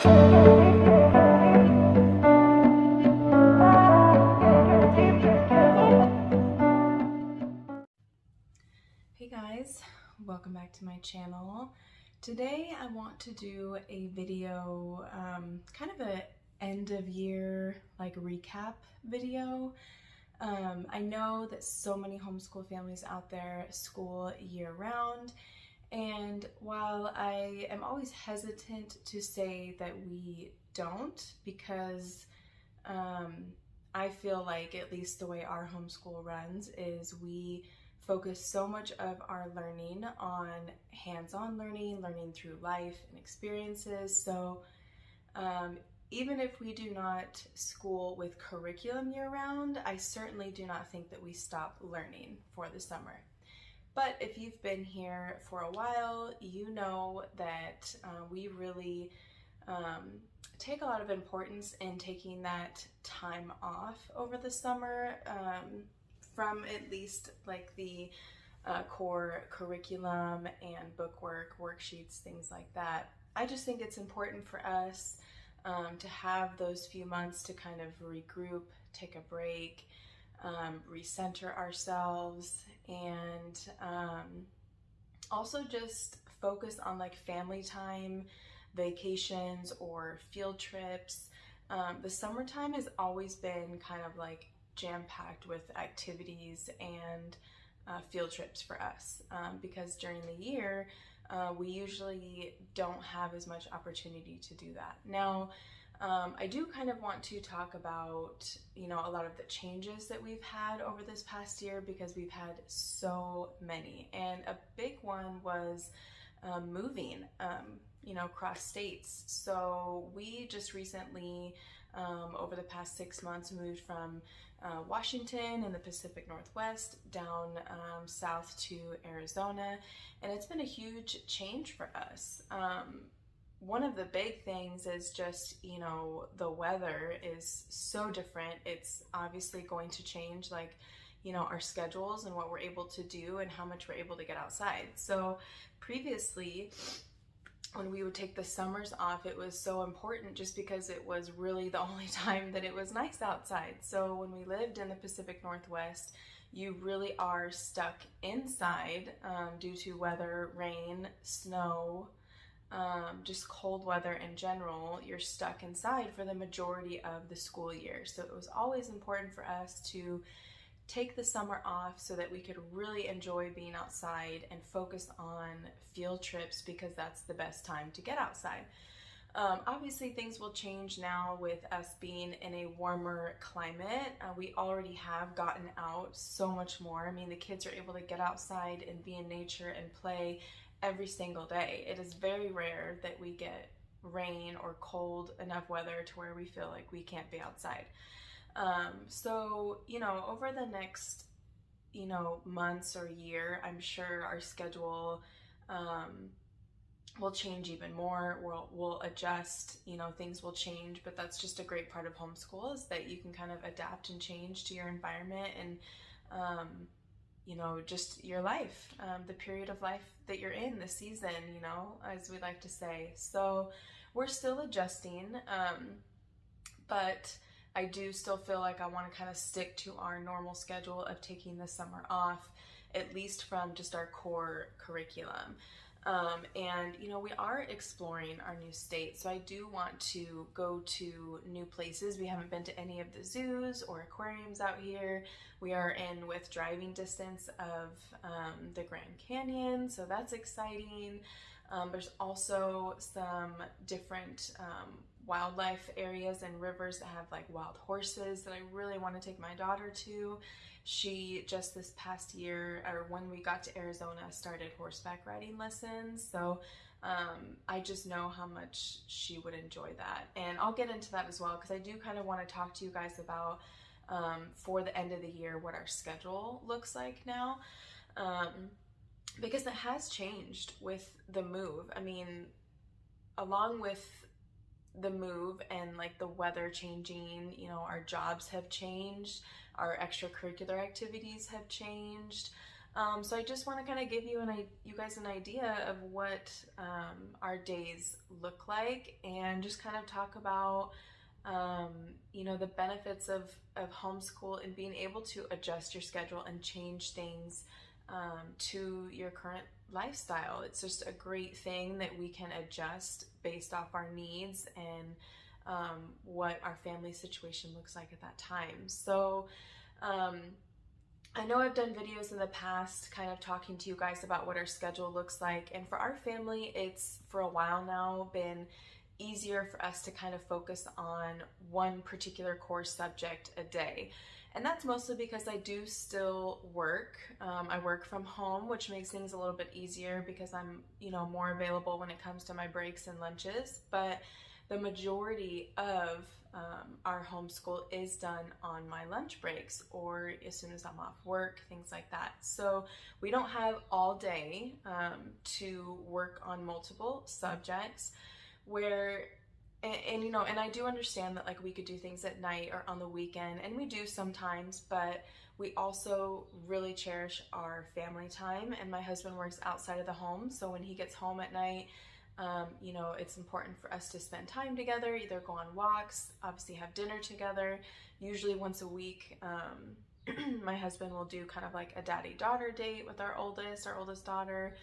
Hey guys, welcome back to my channel. Today I want to do a video, kind of a end of year like recap video. I know that so many homeschool families out there school year round, and while I am always hesitant to say that we don't, because I feel like at least the way our homeschool runs is we focus so much of our learning on hands-on learning through life and experiences. So even if we do not school with curriculum year-round, I certainly do not think that we stop learning for the summer. But if you've been here for a while, you know that we really take a lot of importance in taking that time off over the summer from at least like the core curriculum and bookwork, worksheets, things like that. I just think it's important for us to have those few months to kind of regroup, take a break, recenter ourselves, and also just focus on like family time, vacations, or field trips. The summertime has always been kind of like jam-packed with activities and field trips for us because during the year we usually don't have as much opportunity to do that. Now I do kind of want to talk about, you know, a lot of the changes that we've had over this past year, because we've had so many, and a big one was moving, you know, across states. So we just recently over the past 6 months moved from Washington in the Pacific Northwest down south to Arizona, and it's been a huge change for us. One of the big things is just, you know, the weather is so different. It's obviously going to change, like, you know, our schedules and what we're able to do and how much we're able to get outside. So previously, when we would take the summers off, it was so important just because it was really the only time that it was nice outside. So when we lived in the Pacific Northwest, you really are stuck inside due to weather, rain, snow, just cold weather in general. You're stuck inside for the majority of the school year. So it was always important for us to take the summer off so that we could really enjoy being outside and focus on field trips, because that's the best time to get outside. Obviously things will change now with us being in a warmer climate. We already have gotten out so much more. I mean, the kids are able to get outside and be in nature and play every single day. It is very rare that we get rain or cold enough weather to where we feel like we can't be outside. So, you know, over the next, you know, months or year, I'm sure our schedule will change even more. We'll adjust, you know, things will change, but that's just a great part of homeschool, is that you can kind of adapt and change to your environment and, you know, just your life, the period of life that you're in, the season, you know, as we like to say. So we're still adjusting, but I do still feel like I want to kind of stick to our normal schedule of taking the summer off, at least from just our core curriculum. And, you know, we are exploring our new state, so I do want to go to new places. We haven't been to any of the zoos or aquariums out here. We are in with driving distance of the Grand Canyon, so that's exciting. There's also some different wildlife areas and rivers that have like wild horses that I really want to take my daughter to. She just this past year, or when we got to Arizona, started horseback riding lessons. So I just know how much she would enjoy that. And I'll get into that as well, because I do kind of want to talk to you guys about for the end of the year what our schedule looks like now. Because it has changed with the move. I mean, along with the move and like the weather changing, you know, our jobs have changed, our extracurricular activities have changed. So I just want to kind of give you you guys an idea of what our days look like, and just kind of talk about the benefits of homeschool and being able to adjust your schedule and change things to your current lifestyle. It's just a great thing that we can adjust based off our needs and what our family situation looks like at that time. So I know I've done videos in the past kind of talking to you guys about what our schedule looks like, and for our family, it's for a while now been easier for us to kind of focus on one particular core subject a day. And that's mostly because I do still work. I work from home, which makes things a little bit easier because I'm, more available when it comes to my breaks and lunches. But the majority of our homeschool is done on my lunch breaks or as soon as I'm off work, things like that. So we don't have all day to work on multiple subjects where, and I do understand that like we could do things at night or on the weekend, and we do sometimes, but we also really cherish our family time, and my husband works outside of the home, so when he gets home at night, it's important for us to spend time together, either go on walks, obviously have dinner together. Usually once a week, my husband will do kind of like a daddy-daughter date with our oldest daughter.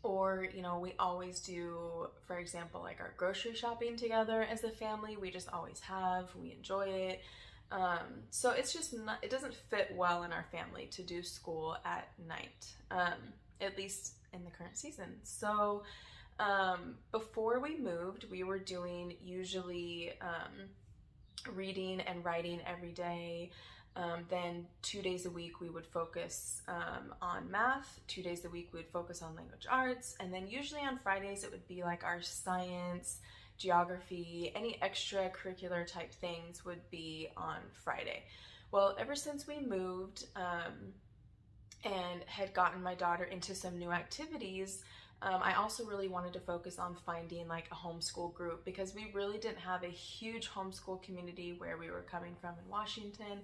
Or, we always do, for example, like our grocery shopping together as a family. We just always have, we enjoy it. So it's just not, it doesn't fit well in our family to do school at night, at least in the current season. So before we moved, we were doing usually reading and writing every day. Then 2 days a week we would focus on math, 2 days a week we would focus on language arts, and then usually on Fridays it would be like our science, geography, any extracurricular type things would be on Friday. Well, ever since we moved and had gotten my daughter into some new activities, I also really wanted to focus on finding like a homeschool group, because we really didn't have a huge homeschool community where we were coming from in Washington.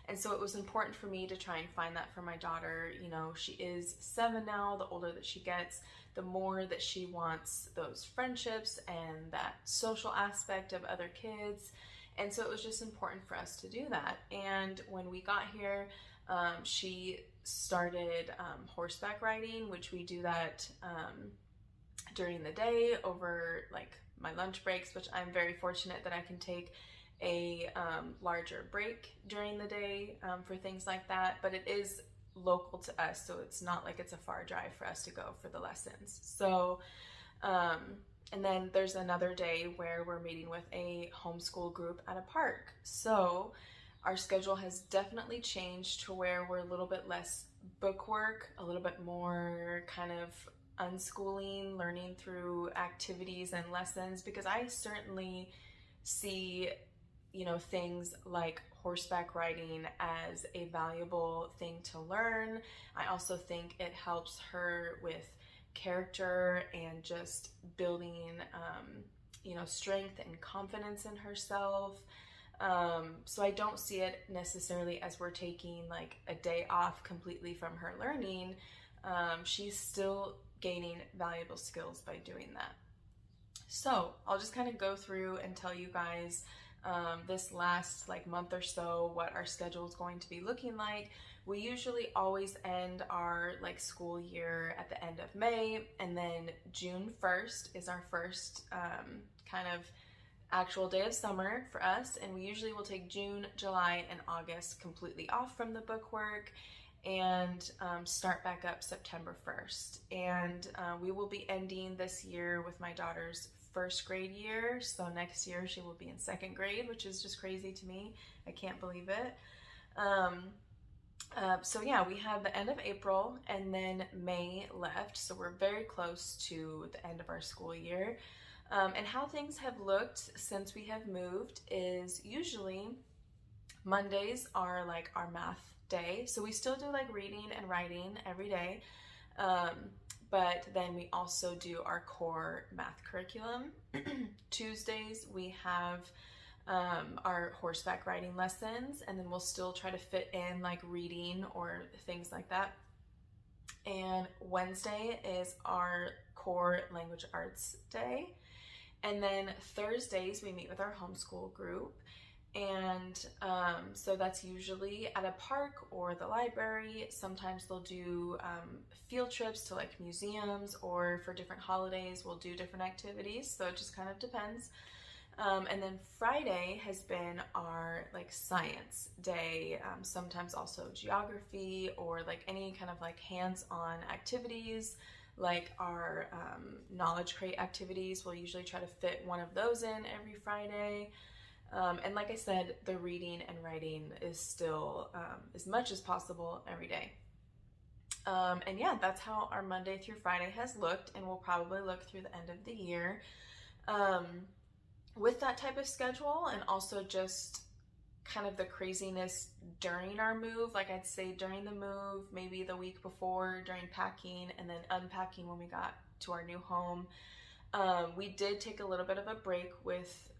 And so it was important for me to try and find that for my daughter. She is 7 now. The older that she gets, the more that she wants those friendships and that social aspect of other kids. And so it was just important for us to do that. And when we got here, she started horseback riding, which we do that during the day over like my lunch breaks, which I'm very fortunate that I can take a larger break during the day for things like that. But it is local to us, so it's not like it's a far drive for us to go for the lessons. So and then there's another day where we're meeting with a homeschool group at a park. So our schedule has definitely changed to where we're a little bit less book work, a little bit more kind of unschooling, learning through activities and lessons, because I certainly see, things like horseback riding as a valuable thing to learn. I also think it helps her with character and just building, strength and confidence in herself. So I don't see it necessarily as we're taking like a day off completely from her learning. She's still gaining valuable skills by doing that. So I'll just kind of go through and tell you guys this last like month or so what our schedule is going to be looking like. We usually always end our like school year at the end of May, and then June 1st is our first kind of actual day of summer for us, and we usually will take June, July, and August completely off from the book work and start back up September 1st. And we will be ending this year with my daughter's first grade year, so next year she will be in second grade, which is just crazy to me. I can't believe it. So yeah, we have the end of April and then May left, so we're very close to the end of our school year. And how things have looked since we have moved is usually Mondays are like our math day. So we still do like reading and writing every day. But then we also do our core math curriculum. Tuesdays we have our horseback riding lessons, and then we'll still try to fit in like reading or things like that. And Wednesday is our core language arts day. And then Thursdays we meet with our homeschool group. And so that's usually at a park or the library. Sometimes they'll do field trips to like museums, or for different holidays we'll do different activities. So it just kind of depends. And then Friday has been our like science day, sometimes also geography, or like any kind of like hands-on activities, like our knowledge crate activities. We'll usually try to fit one of those in every Friday. And like I said, the reading and writing is still as much as possible every day. And yeah, that's how our Monday through Friday has looked, and will probably look through the end of the year. With that type of schedule, and also just kind of the craziness during our move, like I'd say during the move, maybe the week before, during packing, and then unpacking when we got to our new home. We did take a little bit of a break with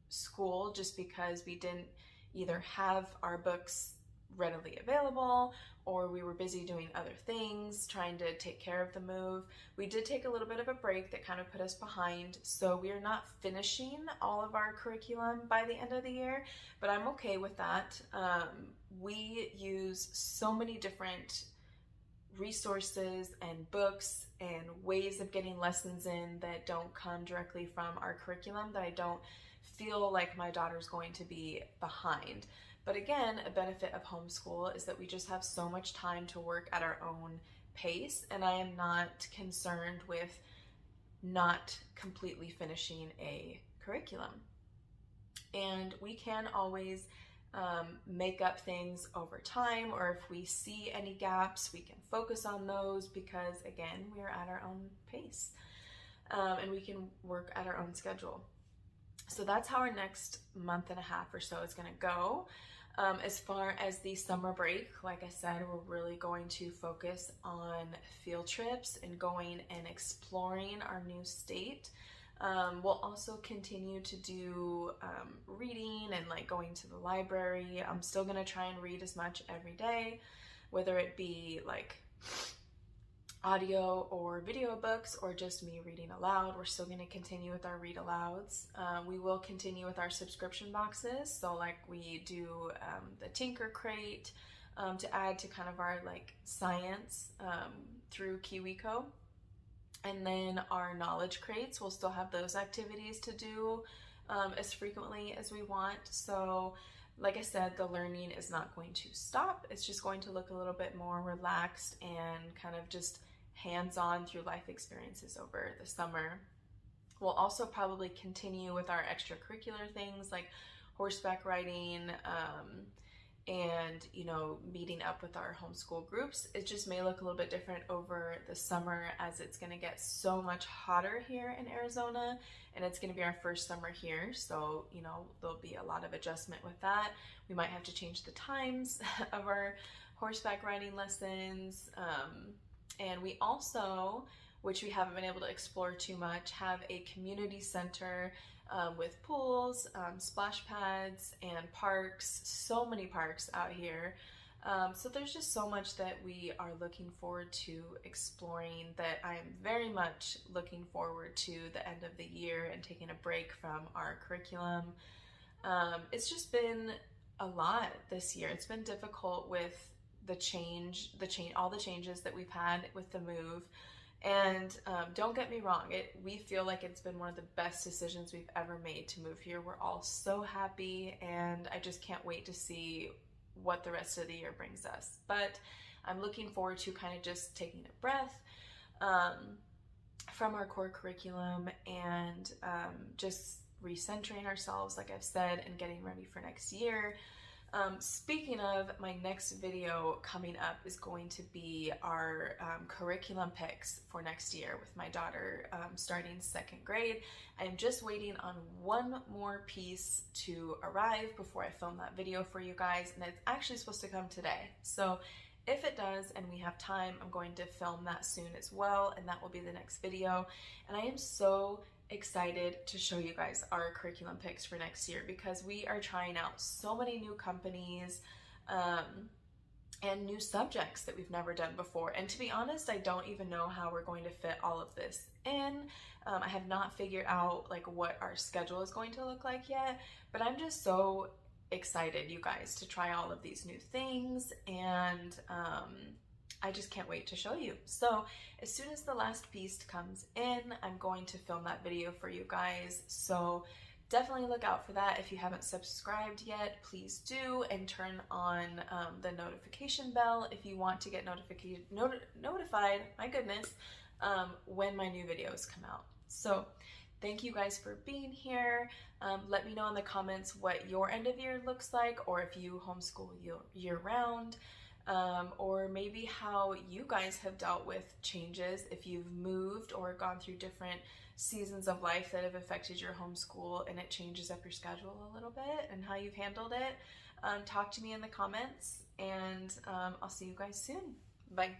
school, just because we didn't either have our books readily available, or we were busy doing other things, trying to take care of the move. We did take a little bit of a break that kind of put us behind, so we are not finishing all of our curriculum by the end of the year, but I'm okay with that. We use so many different resources and books and ways of getting lessons in that don't come directly from our curriculum, that I don't feel like my daughter's going to be behind. But again, a benefit of homeschool is that we just have so much time to work at our own pace, and I am not concerned with not completely finishing a curriculum. And we can always make up things over time, or if we see any gaps, we can focus on those, because again, we are at our own pace, and we can work at our own schedule. So that's how our next month and a half or so is going to go. As far as the summer break, like I said, we're really going to focus on field trips and going and exploring our new state. We'll also continue to do reading and like going to the library. I'm still going to try and read as much every day, whether it be like audio or video books, or just me reading aloud. We're still going to continue with our read alouds. We will continue with our subscription boxes. So like we do the Tinker Crate to add to kind of our like science through KiwiCo. And then our knowledge crates, we'll still have those activities to do as frequently as we want. So like I said, the learning is not going to stop. It's just going to look a little bit more relaxed and kind of just hands-on through life experiences over the summer. We'll also probably continue with our extracurricular things like horseback riding and, you know, meeting up with our homeschool groups. It just may look a little bit different over the summer, as it's going to get so much hotter here in Arizona, and it's going to be our first summer here. So, you know, there'll be a lot of adjustment with that. We might have to change the times of our horseback riding lessons. And we also, which we haven't been able to explore too much, have a community center with pools, splash pads, and parks. So many parks out here. So there's just so much that we are looking forward to exploring, that I am very much looking forward to the end of the year and taking a break from our curriculum. It's just been a lot this year. It's been difficult with all the changes that we've had with the move. And don't get me wrong, we feel like it's been one of the best decisions we've ever made to move here. We're all so happy, and I just can't wait to see what the rest of the year brings us. But I'm looking forward to kind of just taking a breath from our core curriculum, and just recentering ourselves, like I've said, and getting ready for next year. Speaking of, my next video coming up is going to be our curriculum picks for next year with my daughter starting 2nd grade. I'm just waiting on one more piece to arrive before I film that video for you guys, and it's actually supposed to come today. So if it does and we have time, I'm going to film that soon as well, and that will be the next video. And I am so excited to show you guys our curriculum picks for next year because we are trying out so many new companies and new subjects that we've never done before. And to be honest, I don't even know how we're going to fit all of this in. I have not figured out like what our schedule is going to look like yet, but I'm just so excited, you guys, to try all of these new things, and I just can't wait to show you. So as soon as the last piece comes in, I'm going to film that video for you guys. So definitely look out for that. If you haven't subscribed yet, please do, and turn on the notification bell if you want to get notified, my goodness, when my new videos come out. So thank you guys for being here. Let me know in the comments what your end of year looks like, or if you homeschool year round, or maybe how you guys have dealt with changes, if you've moved or gone through different seasons of life that have affected your homeschool and it changes up your schedule a little bit, and how you've handled it. Talk to me in the comments, and I'll see you guys soon. Bye.